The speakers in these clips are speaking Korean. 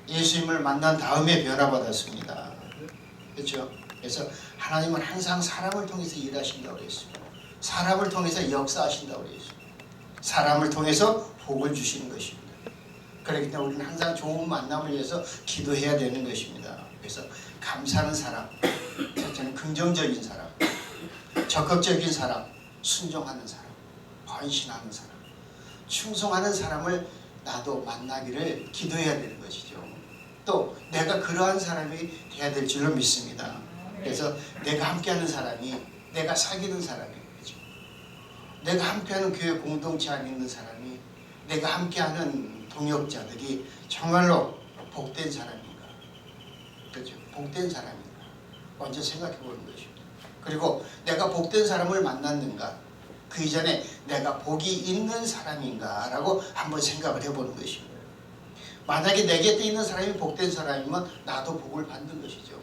예수님을 만난 다음에 변화받았습니다. 그렇죠? 그래서 하나님은 항상 사람을 통해서 일하신다고 그랬습니다. 사람을 통해서 역사하신다고 그랬습니다. 사람을 통해서 복을 주시는 것입니다. 그렇기 때문에 우리는 항상 좋은 만남을 위해서 기도해야 되는 것입니다. 그래서 감사하는 사람, 첫째는 긍정적인 사람, 적극적인 사람, 순종하는 사람, 헌신하는 사람, 충성하는 사람을 나도 만나기를 기도해야 되는 것이죠. 또 내가 그러한 사람이 돼야 될 줄로 믿습니다. 그래서 내가 함께하는 사람이, 내가 사귀는 사람이, 그렇죠? 내가 함께하는 교회 공동체 안에 있는 사람이, 내가 함께하는 동역자들이 정말로 복된 사람인가, 그렇죠? 복된 사람인가 먼저 생각해 보는 것입니다. 그리고 내가 복된 사람을 만났는가, 그 이전에 내가 복이 있는 사람인가 라고 한번 생각을 해보는 것입니다. 만약에 내 곁에 있는 사람이 복된 사람이면 나도 복을 받는 것이죠.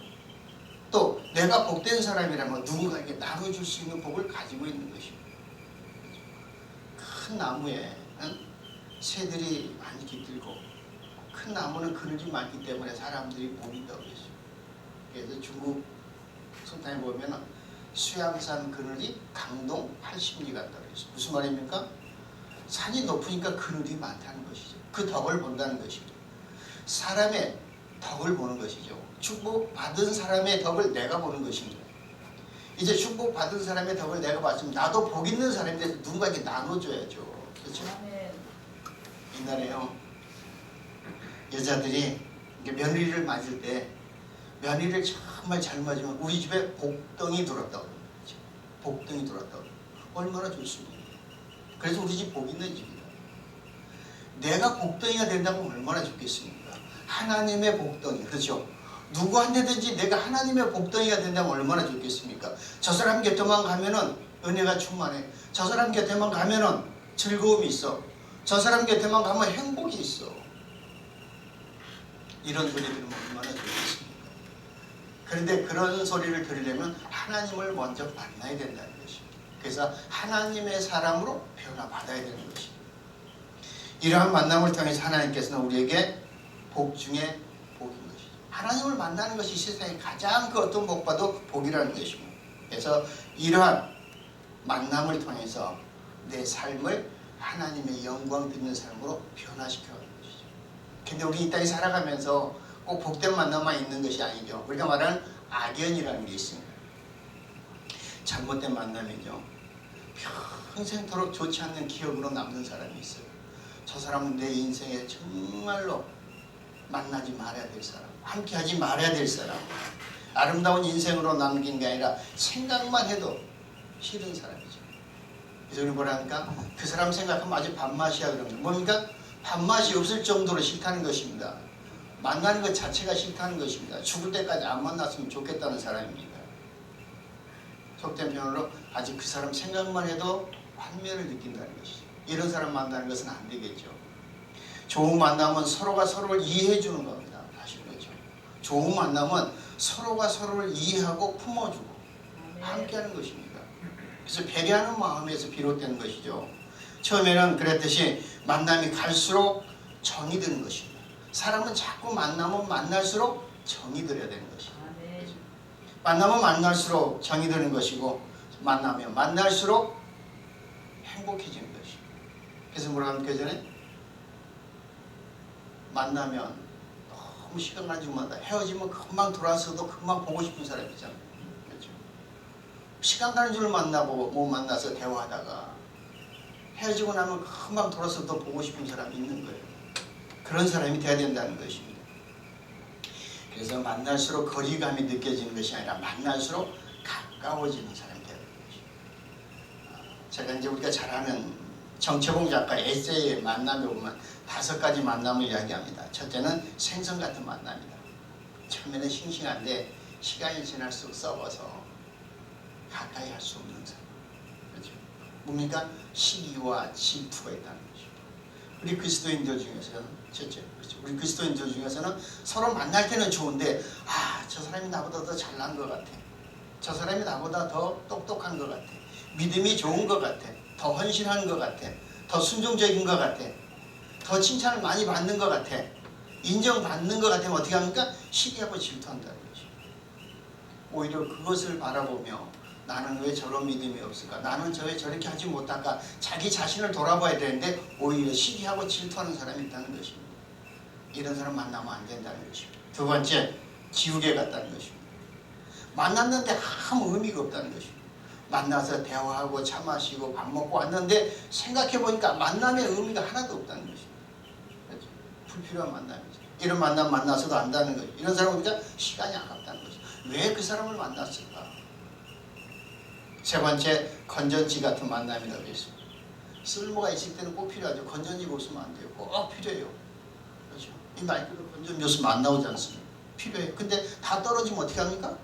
또 내가 복된 사람이라면 누군가에게 나눠줄 수 있는 복을 가지고 있는 것입니다. 큰 나무에 새들이 많이 깃들고 큰 나무는 그늘이 많기 때문에 사람들이 보인다고 했어요. 그래서 중국 성탄에 보면 수양산 그늘이 강동 80리 같다고 했어요. 무슨 말입니까? 산이 높으니까 그늘이 많다는 것이죠. 그 덕을 본다는 것이죠. 사람의 덕을 보는 것이죠. 축복받은 사람의 덕을 내가 보는 것입니다. 이제 축복받은 사람의 덕을 내가 봤으면 나도 복 있는 사람이 돼서 누군가에게 나눠줘야죠. 그렇죠? 옛날에요, 여자들이 며느리를 맞을 때 며느리를 정말 잘 맞으면 우리 집에 복덩이 들었다고 그러죠. 복덩이 들었다고. 얼마나 좋습니까? 그래서 우리 집 복 있는 집이다. 내가 복덩이가 된다면 얼마나 좋겠습니까? 하나님의 복덩이, 그렇죠? 누구한테든지 내가 하나님의 복덩이가 된다면 얼마나 좋겠습니까? 저 사람 곁에만 가면은 은혜가 충만해. 저 사람 곁에만 가면은 즐거움이 있어. 저 사람 곁에만 가면 행복이 있어. 이런 소리 들으면 얼마나 좋겠습니까? 그런데 그런 소리를 들으려면 하나님을 먼저 만나야 된다는 것입니다. 그래서 하나님의 사람으로 변화받아야 되는 것입니다. 이러한 만남을 통해서 하나님께서는 우리에게 복 중에 복인 것이죠. 하나님을 만나는 것이 세상에 가장 그 어떤 복과도 복이라는 것입니다. 그래서 이러한 만남을 통해서 내 삶을 하나님의 영광 듣는 삶으로 변화시켜가는 것이죠. 근데 우리 이 땅에 살아가면서 꼭 복된 만남만 있는 것이 아니죠. 우리가 말하는 악연이라는 게 있습니다. 잘못된 만남이죠. 평생토록 좋지 않는 기억으로 남는 사람이 있어요. 저 사람은 내 인생에 정말로 만나지 말아야 될 사람, 함께하지 말아야 될 사람, 아름다운 인생으로 남긴 게 아니라 생각만 해도 싫은 사람이죠. 그래서 우리 뭐라니까 그 사람 생각하면 아주 밥맛이야 그러면 뭡니까? 밥맛이 없을 정도로 싫다는 것입니다. 만나는 것 자체가 싫다는 것입니다. 죽을 때까지 안 만났으면 좋겠다는 사람입니다. 속된 표현으로 아직 그 사람 생각만 해도 환멸을 느낀다는 것이죠. 이런 사람 만나는 것은 안 되겠죠. 좋은 만남은 서로가 서로를 이해해 주는 겁니다. 아시는 거죠? 좋은 만남은 서로가 서로를 이해하고 품어주고 함께하는 것입니다. 그래서 배려하는 마음에서 비롯되는 것이죠. 처음에는 그랬듯이 만남이 갈수록 정이 드는 것입니다. 사람은 자꾸 만나면 만날수록 정이 들어야 되는 것입니다. 만나면 만날수록 정이 드는 것이고 만나면 만날수록 행복해지는 것입니다. 그래서 뭐라 하면 그 전에 만나면 너무 시간 가지고 만나 헤어지면 금방 돌아서도 금방 보고 싶은 사람 있잖아요. 그렇죠? 시간 가는 줄 만나고 못 만나서 대화하다가 헤어지고 나면 금방 돌아서 또 보고 싶은 사람이 있는 거예요. 그런 사람이 돼야 된다는 것입니다. 그래서 만날수록 거리감이 느껴지는 것이 아니라 만날수록 가까워지는 사람이 되는 것입니다. 제가 이제 우리가 잘 아는 정채봉 작가 에세이의 만남에 보면 5가지 만남을 이야기합니다. 첫째는 생선 같은 만남이다. 처음에는 싱싱한데 시간이 지날수록 썩어서 가까이 할 수 없는 사람. 그렇죠? 뭡니까? 시기와 질투가 있다는 것입니다. 우리 그리스도인들 중에서는 첫째, 그렇죠? 우리 그리스도인들 중에서는 서로 만날 때는 좋은데 저 사람이 나보다 더 잘난 것 같아. 저 사람이 나보다 더 똑똑한 것 같아. 믿음이 좋은 것 같아. 더 헌신하는 것 같아. 더 순종적인 것 같아. 더 칭찬을 많이 받는 것 같아. 인정받는 것 같으면 어떻게 합니까? 시기하고 질투한다는 거죠. 오히려 그것을 바라보며 나는 왜 저런 믿음이 없을까? 나는 왜 저렇게 하지 못할까? 자기 자신을 돌아봐야 되는데 오히려 시기하고 질투하는 사람이 있다는 것입니다. 이런 사람 만나면 안 된다는 것입니다. 두 번째, 지옥에 갔다는 것입니다. 만났는데 아무 의미가 없다는 것입니다. 만나서 대화하고 차 마시고 밥 먹고 왔는데 생각해보니까 만남의 의미가 하나도 없다는 것입니다. 그렇죠? 불필요한 만남이죠. 이런 만남 만나서도 안다는 거죠. 이런 사람은 그러니까 시간이 아깝다는 거죠. 왜 그 사람을 만났을까? 세 번째, 건전지 같은 만남이라고 했습니다. 쓸모가 있을 때는 꼭 필요하죠. 건전지가 없으면 안 돼요. 꼭 필요해요. 그렇죠? 이 마이크도 건전지 없으면 안 나오지 않습니까? 필요해요. 근데 다 떨어지면 어떻게 합니까?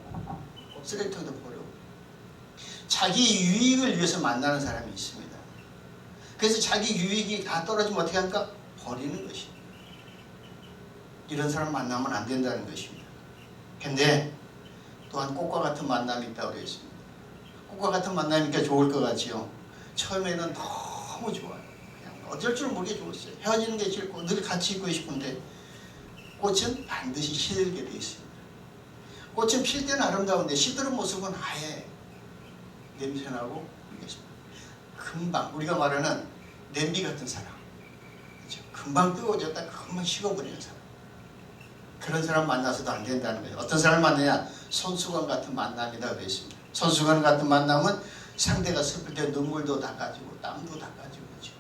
쓰레기통에다 버려. 자기 유익을 위해서 만나는 사람이 있습니다. 그래서 자기 유익이 다 떨어지면 어떻게 합니까? 버리는 것입니다. 이런 사람 만나면 안 된다는 것입니다. 근데 또한 꽃과 같은 만남이 있다고 그랬습니다. 꽃과 같은 만남이니까 좋을 것 같지요. 처음에는 너무 좋아요. 그냥 어쩔 줄 모르게 좋았어요. 헤어지는 게 싫고 늘 같이 있고 싶은데 꽃은 반드시 시들게 되어 있습니다. 꽃은 필 때는 아름다운데 시드는 모습은 아예 냄새나고 그러겠습니다. 금방 우리가 말하는 냄비 같은 사람, 그렇죠? 금방 뜨거워졌다 금방 식어버리는 사람. 그런 사람 만나서도 안 된다는 거예요. 어떤 사람을 만나냐? 손수건 같은 만남이다 그랬습니다. 손수건 같은 만남은 상대가 슬플 때 눈물도 닦아주고 땀도 닦아주고 그렇죠?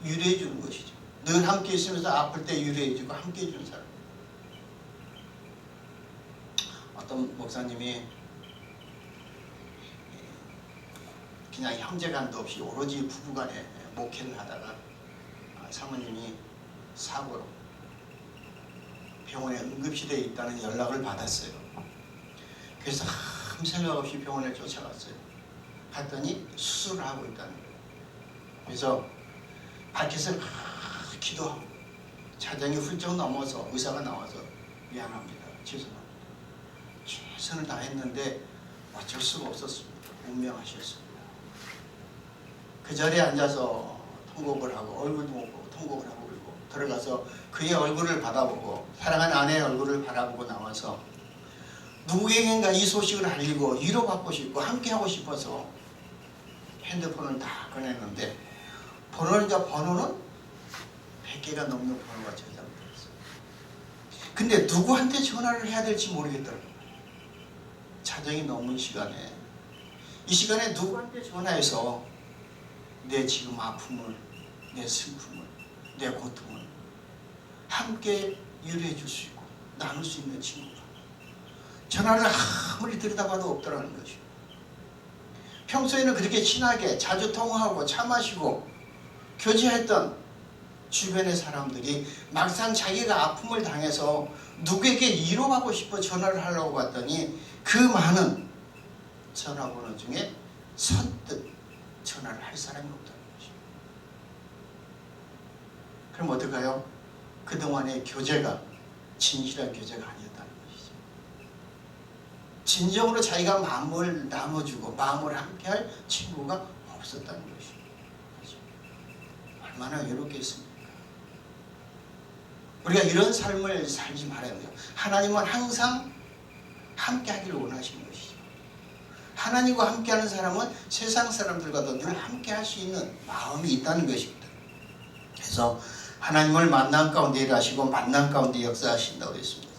유래해 주는 것이죠. 늘 함께 있으면서 아플 때 유래해 주고 함께 해주는 사람. 어떤 목사님이 그냥 형제간도 없이 오로지 부부간에 목회를 하다가 사모님이 사고로 병원에 응급실에 있다는 연락을 받았어요. 그래서 아무 생각 없이 병원에 쫓아갔어요. 갔더니 수술을 하고 있다는 거예요. 그래서 밖에서 기도하고 자정이 훌쩍 넘어서 의사가 나와서 미안합니다. 죄송합니다. 최선을 다했는데 어쩔 수가 없었습니다. 운명하셨습니다. 그 자리에 앉아서 통곡을 하고 얼굴도 못 보고 통곡을 하고 그러고 들어가서 그의 얼굴을 바라보고 사랑하는 아내의 얼굴을 바라보고 나와서 누구에겐가 이 소식을 알리고 위로받고 싶고 함께하고 싶어서 핸드폰을 다 꺼냈는데 번호는 100개가 넘는 번호가 저장되어 있어요. 근데 누구한테 전화를 해야 될지 모르겠더라고요. 자정이 넘은 시간에 이 시간에 누구한테 전화해서 내 지금 아픔을, 내 슬픔을, 내 고통을 함께 위로해 줄 수 있고 나눌 수 있는 친구가 전화를 아무리 들여다봐도 없더라는 것이죠. 평소에는 그렇게 친하게 자주 통화하고 차 마시고 교제했던 주변의 사람들이 막상 자기가 아픔을 당해서 누구에게 위로하고 싶어 전화를 하려고 봤더니 그 많은 전화번호 중에 선뜻 전화를 할 사람이 없다는 것이죠. 그럼 어떨까요? 그동안의 교제가 진실한 교제가 아니었다는 것이죠. 진정으로 자기가 마음을 나눠주고 마음을 함께할 친구가 없었다는 것이죠. 얼마나 외롭겠습니까? 우리가 이런 삶을 살지 말아야 돼요. 하나님은 항상 함께하기를 원하시는 것이죠. 하나님과 함께하는 사람은 세상 사람들과도 늘 함께할 수 있는 마음이 있다는 것입니다. 그래서 하나님을 만남 가운데 일하시고 만남 가운데 역사하신다고 했습니다.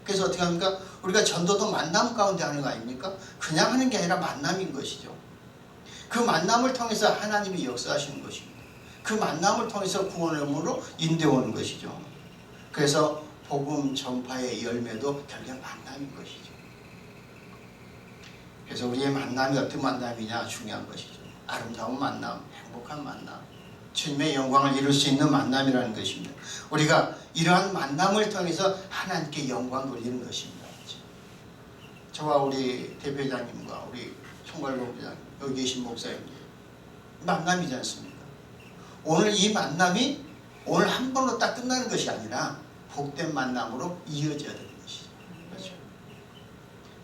그래서 어떻게 합니까? 우리가 전도도 만남 가운데 하는 거 아닙니까? 그냥 하는 게 아니라 만남인 것이죠. 그 만남을 통해서 하나님이 역사하시는 것입니다. 그 만남을 통해서 구원으로 인도하는 것이죠. 그래서 복음 전파의 열매도 결국 만남인 것이죠. 그래서 우리의 만남이 어떤 만남이냐 중요한 것이죠. 아름다운 만남, 행복한 만남, 주님의 영광을 이룰 수 있는 만남이라는 것입니다. 우리가 이러한 만남을 통해서 하나님께 영광 돌리는 것입니다. 저와 우리 대표장님과 우리 총괄본 부장님, 여기 계신 목사님 만남이지 않습니까? 오늘 이 만남이 오늘 한 번로 딱 끝나는 것이 아니라 복된 만남으로 이어져야 되는 것이죠. 그렇죠?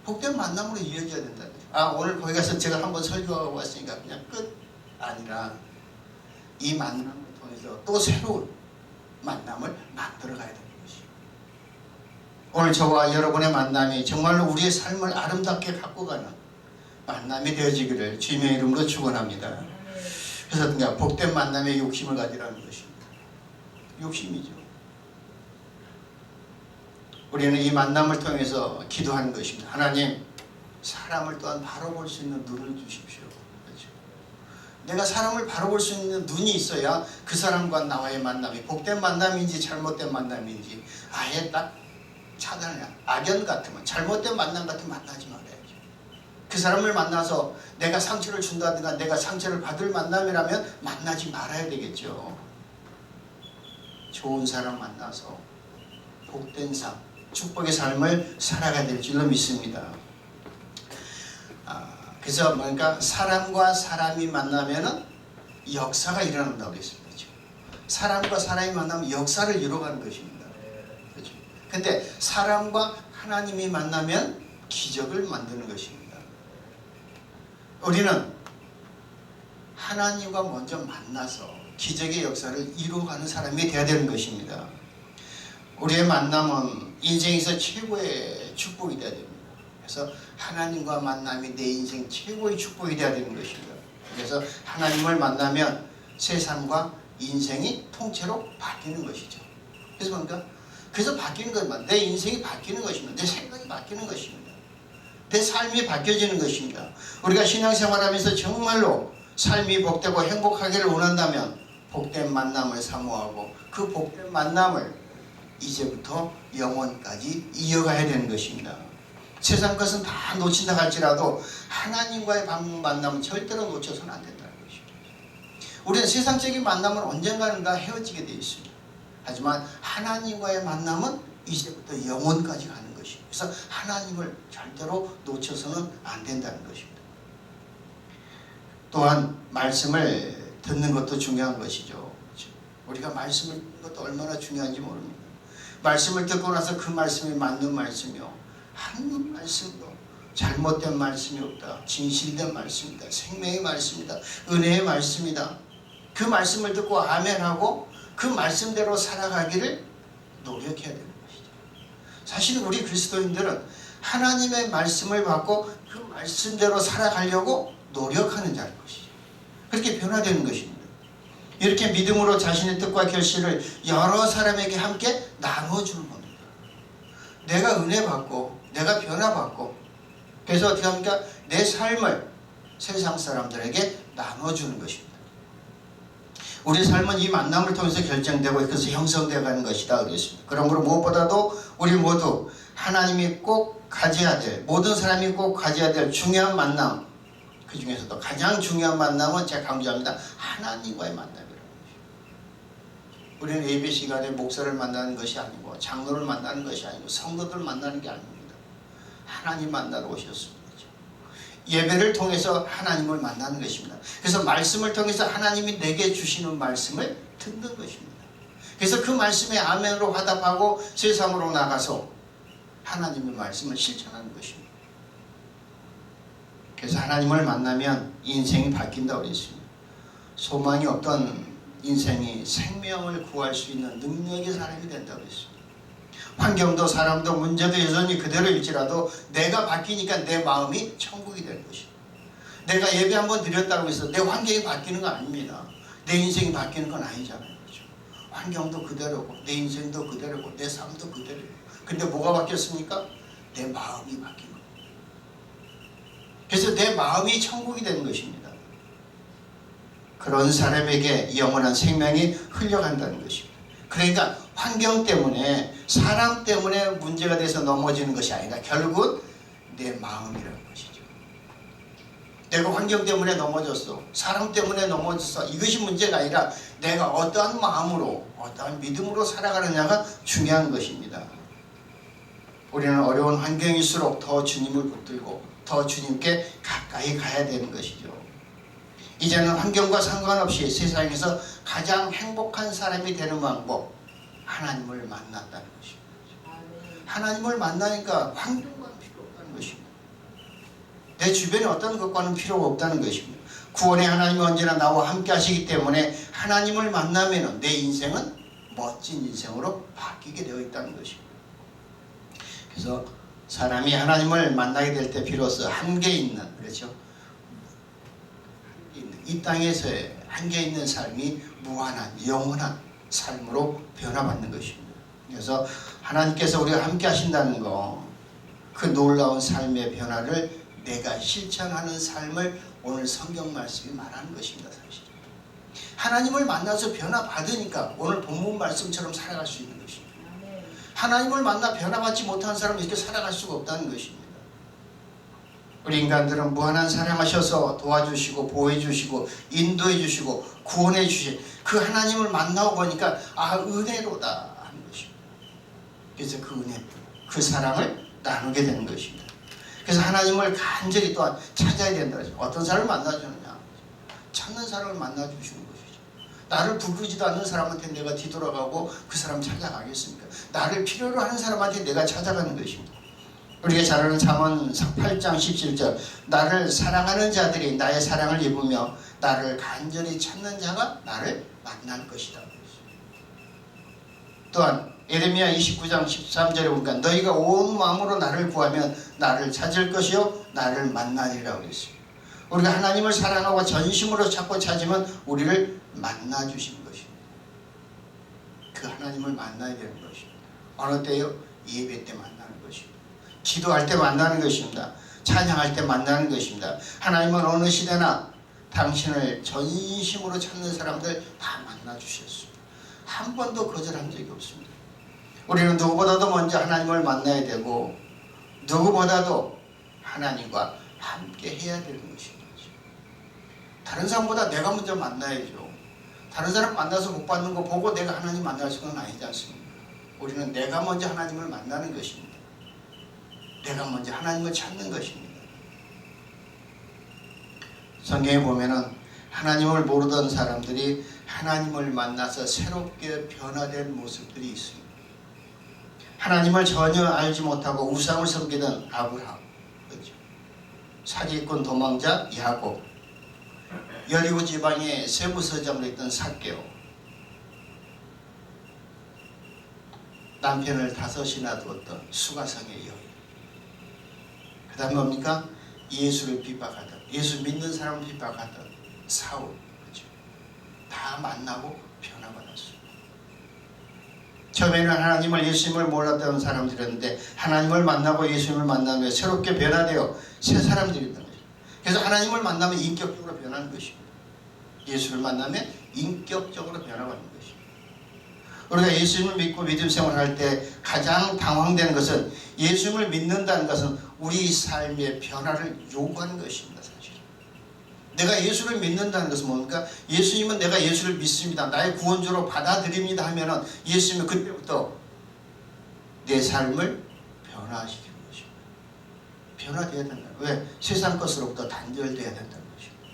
복된 만남으로 이어져야 된다는 거죠. 오늘 거기 가서 제가 한번 설교하고 왔으니까 그냥 끝 아니라 이 만남을 통해서 또 새로운 만남을 만들어 가야 되는 것이죠. 오늘 저와 여러분의 만남이 정말로 우리의 삶을 아름답게 바꿔가는 만남이 되어지기를 주님의 이름으로 축원합니다. 그래서 그냥 복된 만남의 욕심을 가지라는 것입니다. 욕심이죠. 우리는 이 만남을 통해서 기도하는 것입니다. 하나님, 사람을 또한 바로 볼 수 있는 눈을 주십시오. 그렇죠? 내가 사람을 바로 볼 수 있는 눈이 있어야 그 사람과 나와의 만남이 복된 만남인지 잘못된 만남인지 아예 딱 차단을, 악연 같으면, 잘못된 만남 같으면 만나지 말아야죠. 그 사람을 만나서 내가 상처를 준다든가 내가 상처를 받을 만남이라면 만나지 말아야 되겠죠. 좋은 사람 만나서 복된 삶, 축복의 삶을 살아가야 될 줄로 믿습니다. 그래서 뭔가 사람과 사람이 만나면은 역사가 일어난다고 했습니다. 그렇죠? 사람과 사람이 만나면 역사를 이루어가는 것입니다. 그렇죠? 근데 사람과 하나님이 만나면 기적을 만드는 것입니다. 우리는 하나님과 먼저 만나서 기적의 역사를 이루어가는 사람이 되어야 되는 것입니다. 우리의 만남은 인생에서 최고의 축복이 되어야 됩니다. 그래서 하나님과 만남이 내 인생 최고의 축복이 되어야 되는 것입니다. 그래서 하나님을 만나면 세상과 인생이 통째로 바뀌는 것이죠. 그래서 뭔가 그래서 바뀌는 것만, 내 인생이 바뀌는 것입니다. 내 생각이 바뀌는 것입니다. 내 삶이 바뀌어지는 것입니다. 우리가 신앙생활하면서 정말로 삶이 복되고 행복하기를 원한다면 복된 만남을 사모하고 그 복된 만남을 이제부터 영원까지 이어가야 되는 것입니다. 세상 것은 다 놓친다 할지라도 하나님과의 만남은 절대로 놓쳐서는 안 된다는 것입니다. 우리는 세상적인 만남은 언젠가는 다 헤어지게 되어 있습니다. 하지만 하나님과의 만남은 이제부터 영원까지 가는 것입니다. 그래서 하나님을 절대로 놓쳐서는 안 된다는 것입니다. 또한 말씀을 듣는 것도 중요한 것이죠. 우리가 말씀을 듣는 것도 얼마나 중요한지 모릅니다. 말씀을 듣고 나서 그 말씀이 맞는 말씀이요, 한 말씀도 잘못된 말씀이 없다. 진실된 말씀이다. 생명의 말씀이다. 은혜의 말씀이다. 그 말씀을 듣고 아멘하고 그 말씀대로 살아가기를 노력해야 되는 것이죠. 사실 우리 그리스도인들은 하나님의 말씀을 받고 그 말씀대로 살아가려고 노력하는 자인 것이죠. 그렇게 변화되는 것입니다. 이렇게 믿음으로 자신의 뜻과 결실을 여러 사람에게 함께 나눠주는 겁니다. 내가 은혜 받고 내가 변화받고 그래서 어떻게 합니까? 내 삶을 세상 사람들에게 나눠주는 것입니다. 우리 삶은 이 만남을 통해서 결정되고 그래서 형성되어 가는 것이다 그랬습니다. 그러므로 무엇보다도 우리 모두 하나님이 꼭 가져야 될, 모든 사람이 꼭 가져야 될 중요한 만남, 그 중에서도 가장 중요한 만남은 제가 강조합니다. 하나님과의 만남이라는 것입니다. 우리는 예배 시간에 목사를 만나는 것이 아니고 장로를 만나는 것이 아니고 성도들 만나는 게 아닙니다. 하나님 만나러 오셨습니다. 예배를 통해서 하나님을 만나는 것입니다. 그래서 말씀을 통해서 하나님이 내게 주시는 말씀을 듣는 것입니다. 그래서 그 말씀에 아멘으로 화답하고 세상으로 나가서 하나님의 말씀을 실천하는 것입니다. 그래서 하나님을 만나면 인생이 바뀐다고 그랬습니다. 소망이 없던 인생이 생명을 구할 수 있는 능력의 사람이 된다고 그랬습니다. 환경도 사람도 문제도 여전히 그대로일지라도 내가 바뀌니까 내 마음이 천국이 되는 것입니다. 내가 예배 한번 드렸다고 해서 내 환경이 바뀌는 거 아닙니다. 내 인생이 바뀌는 건 아니잖아요. 그렇죠? 환경도 그대로고 내 인생도 그대로고 내 삶도 그대로고 근데 뭐가 바뀌었습니까? 내 마음이 바뀐 겁니다. 그래서 내 마음이 천국이 되는 것입니다. 그런 사람에게 영원한 생명이 흘러간다는 것입니다. 그러니까 환경 때문에 사람 때문에 문제가 돼서 넘어지는 것이 아니라 결국 내 마음이라는 것이죠. 내가 환경 때문에 넘어졌어, 사람 때문에 넘어졌어, 이것이 문제가 아니라 내가 어떠한 마음으로 어떠한 믿음으로 살아가느냐가 중요한 것입니다. 우리는 어려운 환경일수록 더 주님을 붙들고 더 주님께 가까이 가야 되는 것이죠. 이제는 환경과 상관없이 세상에서 가장 행복한 사람이 되는 방법, 하나님을 만났다는 것입니다. 하나님을 만나니까 환경과는 필요 없다는 것입니다. 내 주변에 어떤 것과는 필요가 없다는 것입니다. 구원의 하나님이 언제나 나와 함께 하시기 때문에 하나님을 만나면 내 인생은 멋진 인생으로 바뀌게 되어 있다는 것입니다. 그래서 사람이 하나님을 만나게 될 때 비로소 한계 있는, 그렇죠? 이 땅에서의 한계 있는 삶이 무한한 영원한 삶으로 변화받는 것입니다. 그래서 하나님께서 우리가 함께 하신다는 거, 그 놀라운 삶의 변화를 내가 실천하는 삶을 오늘 성경 말씀이 말하는 것입니다. 사실 하나님을 만나서 변화받으니까 오늘 본문 말씀처럼 살아갈 수 있는 것입니다. 하나님을 만나 변화받지 못한 사람은 이렇게 살아갈 수가 없다는 것입니다. 우리 인간들은 무한한 사랑하셔서 도와주시고 보호해주시고 인도해주시고 구원해주신 그 하나님을 만나고 보니까 은혜로다 하는 것입니다. 그래서 그 은혜, 그 사랑을 나누게 되는 것입니다. 그래서 하나님을 간절히 또한 찾아야 된다. 어떤 사람을 만나주느냐? 찾는 사람을 만나주시는 것이죠. 나를 부르지도 않는 사람한테 내가 뒤돌아가고 그 사람 찾아가겠습니까? 나를 필요로 하는 사람한테 내가 찾아가는 것입니다. 우리가 잘 아는 잠언 8장 17절, 나를 사랑하는 자들이 나의 사랑을 입으며 나를 간절히 찾는 자가 나를 만날 것이다. 또한 예레미야 29장 13절에 보니까 너희가 온 마음으로 나를 구하면 나를 찾을 것이요 나를 만나리라고 그랬습니다. 우리가 하나님을 사랑하고 전심으로 찾고 찾으면 우리를 만나주시는 것입니다. 그 하나님을 만나야 되는 것입니다. 어느 때요? 예배 때 만나는 것입니다. 기도할 때 만나는 것입니다. 찬양할 때 만나는 것입니다. 하나님은 어느 시대나 당신을 전심으로 찾는 사람들 다 만나주셨습니다. 한 번도 거절한 적이 없습니다. 우리는 누구보다도 먼저 하나님을 만나야 되고 누구보다도 하나님과 함께 해야 되는 것입니다. 다른 사람보다 내가 먼저 만나야죠. 다른 사람 만나서 못 받는 거 보고 내가 하나님 만날 수는 아니지 않습니까? 우리는 내가 먼저 하나님을 만나는 것입니다. 내가 먼저 하나님을 찾는 것입니다. 성경에 보면은 하나님을 모르던 사람들이 하나님을 만나서 새롭게 변화된 모습들이 있습니다. 하나님을 전혀 알지 못하고 우상을 섬기던 아브라함, 그렇죠? 사기꾼 도망자 야곱, 여리고 지방의 세무서장으로 있던 삭개오, 남편을 5이나 두었던 수가성의 여인, 그 다음 뭡니까? 예수를 핍박하던, 예수 믿는 사람을 핍박하던 사울, 그렇죠? 다 만나고 변화받았어요. 처음에는 하나님을 예수님을 몰랐던 사람들이었는데 하나님을 만나고 예수님을 만나면 새롭게 변화되어 새 사람들이 있는 거예요. 그래서 하나님을 만나면 인격적으로 변하는 것입니다. 예수를 만나면 인격적으로 변화받는 것입니다. 우리가 예수님을 믿고 믿음 생활을 할 때 가장 당황되는 것은 예수님을 믿는다는 것은 우리 삶의 변화를 요구하는 것입니다. 사실 내가 예수를 믿는다는 것은 뭡니까? 예수님은 내가 예수를 믿습니다, 나의 구원주로 받아들입니다 하면은 예수님은 그때부터 내 삶을 변화시키는 것입니다. 변화되어야 된다. 왜? 세상 것으로부터 단절되어야 된다는 것입니다.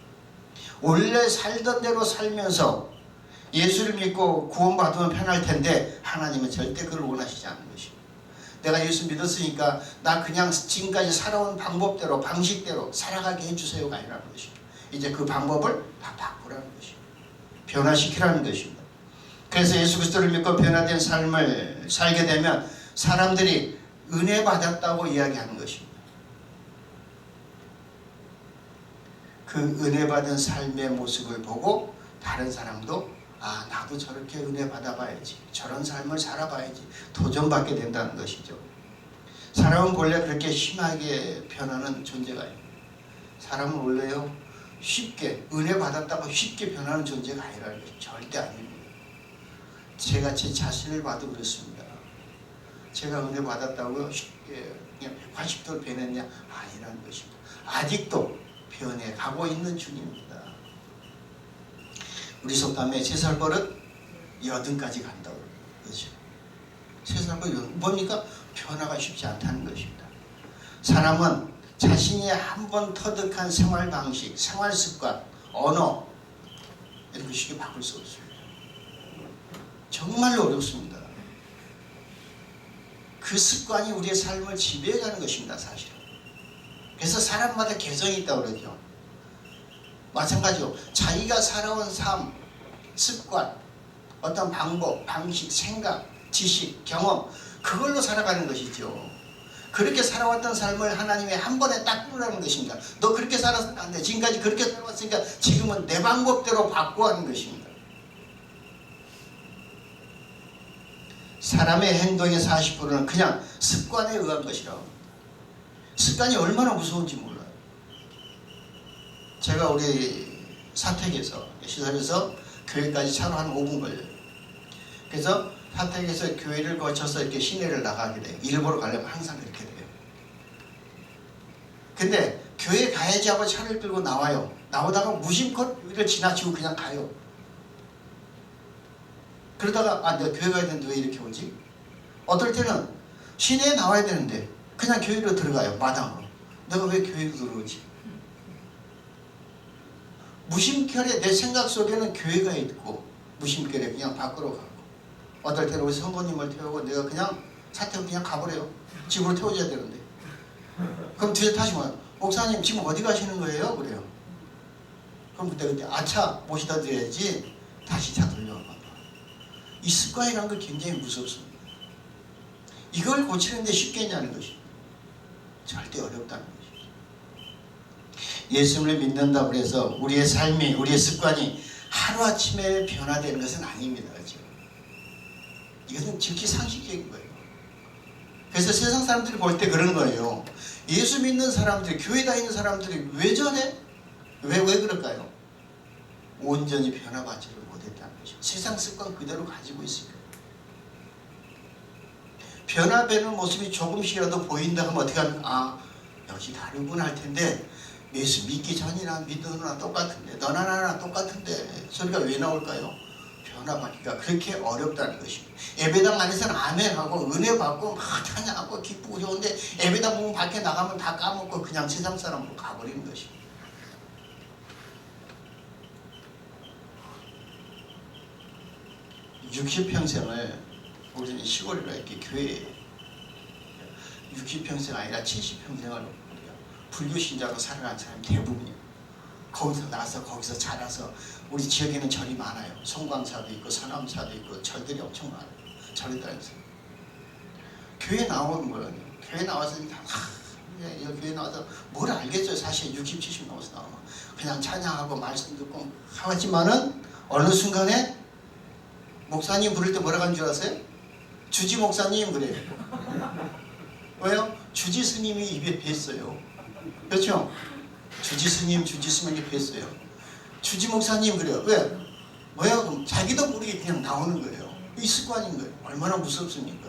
원래 살던 대로 살면서 예수를 믿고 구원받으면 편할 텐데 하나님은 절대 그걸 원하시지 않는 것입니다. 내가 예수 믿었으니까 나 그냥 지금까지 살아온 방법대로 방식대로 살아가게 해주세요가 아니라는 것입니다. 이제 그 방법을 다 바꾸라는 것입니다. 변화시키라는 것입니다. 그래서 예수 그리스도를 믿고 변화된 삶을 살게 되면 사람들이 은혜 받았다고 이야기하는 것입니다. 그 은혜 받은 삶의 모습을 보고 다른 사람도 나도 저렇게 은혜 받아봐야지, 저런 삶을 살아봐야지 도전받게 된다는 것이죠. 사람은 원래 그렇게 심하게 변하는 존재가 아닙니다. 사람은 원래요 쉽게 은혜 받았다고 쉽게 변하는 존재가 아니라는 것이 절대 아닙니다. 제가 제 자신을 봐도 그렇습니다. 제가 은혜 받았다고 쉽게 그냥 180도 변했냐? 아니라는 것입니다. 아직도 변해가고 있는 중입니다. 우리 속담에 세 살 버릇 여든까지 간다고 그러죠. 세 살 버릇 뭡니까? 변화가 쉽지 않다는 것입니다. 사람은 자신이 한번 터득한 생활 방식, 생활 습관, 언어 이런 거 쉽게 바꿀 수 없습니다. 정말로 어렵습니다. 그 습관이 우리의 삶을 지배해가는 것입니다. 사실은. 그래서 사람마다 개성이 있다고 그러죠. 마찬가지로 자기가 살아온 삶, 습관, 어떤 방법, 방식, 생각, 지식, 경험 그걸로 살아가는 것이죠. 그렇게 살아왔던 삶을 하나님이 한 번에 딱 끊으라는 것입니다. 너 그렇게 살아서는 안 돼. 지금까지 그렇게 살아왔으니까 지금은 내 방법대로 바꿔 하는 것입니다. 사람의 행동의 40%는 그냥 습관에 의한 것이라고. 습관이 얼마나 무서운지 몰라요. 제가 우리 사택에서 시설에서 교회까지 차로 한 5분 걸려요. 그래서 사택에서 교회를 거쳐서 이렇게 시내를 나가게 돼요. 일 보러 가려면 항상 그렇게 돼요. 근데 교회 가야지 하고 차를 끌고 나와요. 나오다가 무심코 교회를 지나치고 그냥 가요. 그러다가 내가 교회 가야 되는데 왜 이렇게 오지? 어떨 때는 시내에 나와야 되는데 그냥 교회로 들어가요. 마당으로. 내가 왜 교회로 들어오지? 무심결에 내 생각 속에는 교회가 있고 무심결에 그냥 밖으로 가고, 어떨 때는 우리 성도님을 태우고 내가 그냥 사택 그냥 가버려요. 집으로 태워줘야 되는데. 그럼 뒤에 다시 와요. 목사님 지금 어디 가시는 거예요? 그래요. 그럼 그때 아차 모시다 드려야지 다시 차 돌려가. 이 습관이라는 건 굉장히 무섭습니다. 이걸 고치는데 쉽겠냐는 것이 절대 어렵다는 것이죠. 예수님을 믿는다고 해서 우리의 삶이, 우리의 습관이 하루아침에 변화되는 것은 아닙니다. 그렇죠? 이것은 지극히 상식적인 거예요. 그래서 세상 사람들이 볼 때 그런 거예요. 예수 믿는 사람들이, 교회 다니는 사람들이 왜 저래? 왜 그럴까요? 온전히 변화받지를 못했다는 것이죠. 세상 습관 그대로 가지고 있습니다. 변화되는 모습이 조금씩이라도 보인다 하면 어떻게 하면 역시 다르구나 할 텐데, 예수 믿기 전이나 믿는 후나 똑같은데, 너나 나나 똑같은데 소리가 왜 나올까요? 변화받기가 그렇게 어렵다는 것입니다. 예배당 안에서는 아멘하고 은혜 받고 막 찬양하고 기쁘고 좋은데 예배당 보면 밖에 나가면 다 까먹고 그냥 세상 사람으로 가버리는 것입니다. (60평생을) 우리는 시골이라 이렇게 교회에 60평생 아니라 70평생을 불교 신자로 살아간 사람이 대부분이에요. 거기서 나서 거기서 자라서, 우리 지역에는 절이 많아요. 송광사도 있고 서남사도 있고 절들이 엄청 많아요. 절에 다니면서 교회 나오는 거예요. 교회 나와서 교회 나와서 뭘 알겠어요. 사실 60, 70 넘어서 나오면 그냥 찬양하고 말씀 듣고 하지만은 어느 순간에 목사님 부를 때 뭐라고 하는 줄 아세요? 주지 목사님 그래요. 왜요? 주지 스님이 입에 뱄어요. 그렇죠? 주지 스님, 주지 스님이 뱄어요. 주지 목사님 그래요. 왜? 뭐야? 그럼 자기도 모르게 그냥 나오는 거예요. 이 습관인 거예요. 얼마나 무섭습니까?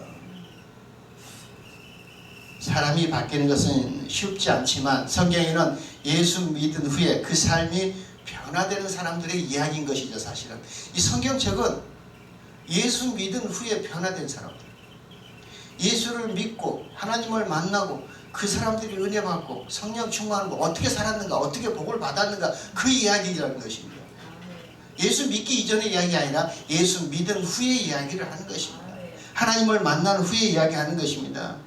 사람이 바뀌는 것은 쉽지 않지만 성경에는 예수 믿은 후에 그 삶이 변화되는 사람들의 이야기인 것이죠. 사실은 이 성경책은 예수 믿은 후에 변화된 사람들, 예수를 믿고 하나님을 만나고 그 사람들이 은혜 받고 성령 충만하고 어떻게 살았는가, 어떻게 복을 받았는가, 그 이야기라는 것입니다. 예수 믿기 이전의 이야기 아니라 예수 믿은 후의 이야기를 하는 것입니다. 하나님을 만난 후에 이야기하는 것입니다.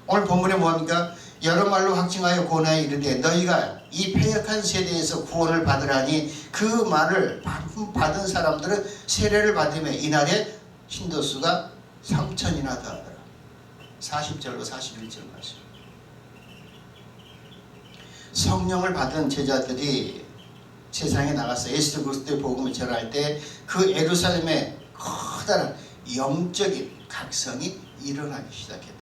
오늘 본문에 뭐합니까? 여러 말로 확증하여 고나에 이르되 너희가 이 패역한 세대에서 구원을 받으라니 그 말을 받은 사람들은 세례를 받으며 이날에 신도수가 3,000이나 더하더라. 40절로 41절 말씀. 성령을 받은 제자들이 세상에 나가서 예수 그리스도의 복음을 전할 때 그 예루살렘에 커다란 영적인 각성이 일어나기 시작했다.